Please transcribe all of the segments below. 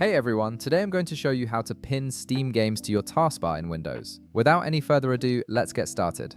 Hey everyone, today I'm going to show you how to pin Steam games to your taskbar in Windows. Without any further ado, let's get started.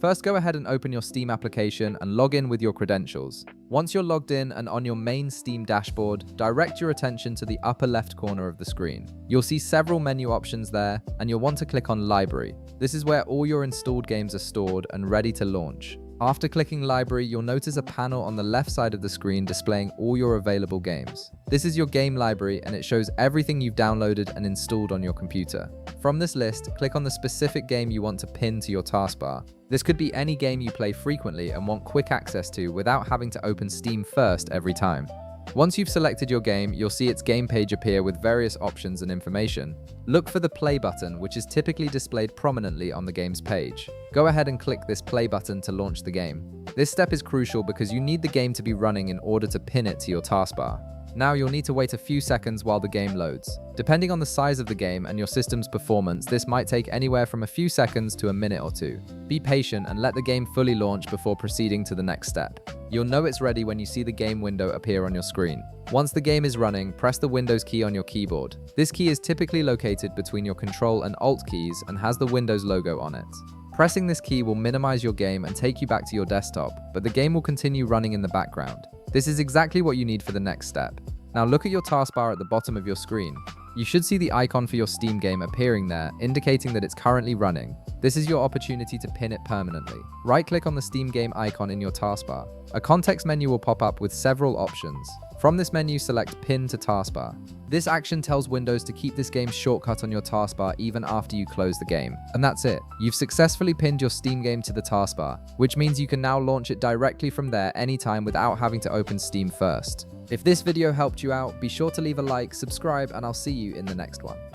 First, go ahead and open your Steam application and log in with your credentials. Once you're logged in and on your main Steam dashboard, direct your attention to the upper left corner of the screen. You'll see several menu options there, and you'll want to click on Library. This is where all your installed games are stored and ready to launch. After clicking Library, you'll notice a panel on the left side of the screen displaying all your available games. This is your game library, and it shows everything you've downloaded and installed on your computer. From this list, click on the specific game you want to pin to your taskbar. This could be any game you play frequently and want quick access to without having to open Steam first every time. Once you've selected your game, you'll see its game page appear with various options and information. Look for the play button, which is typically displayed prominently on the game's page. Go ahead and click this play button to launch the game. This step is crucial because you need the game to be running in order to pin it to your taskbar. Now you'll need to wait a few seconds while the game loads. Depending on the size of the game and your system's performance, this might take anywhere from a few seconds to a minute or two. Be patient and let the game fully launch before proceeding to the next step. You'll know it's ready when you see the game window appear on your screen. Once the game is running, press the Windows key on your keyboard. This key is typically located between your Control and Alt keys and has the Windows logo on it. Pressing this key will minimize your game and take you back to your desktop, but the game will continue running in the background. This is exactly what you need for the next step. Now look at your taskbar at the bottom of your screen. You should see the icon for your Steam game appearing there, indicating that it's currently running. This is your opportunity to pin it permanently. Right-click on the Steam game icon in your taskbar. A context menu will pop up with several options. From this menu, select Pin to Taskbar. This action tells Windows to keep this game's shortcut on your taskbar even after you close the game. And that's it. You've successfully pinned your Steam game to the taskbar, which means you can now launch it directly from there anytime without having to open Steam first. If this video helped you out, be sure to leave a like, subscribe, and I'll see you in the next one.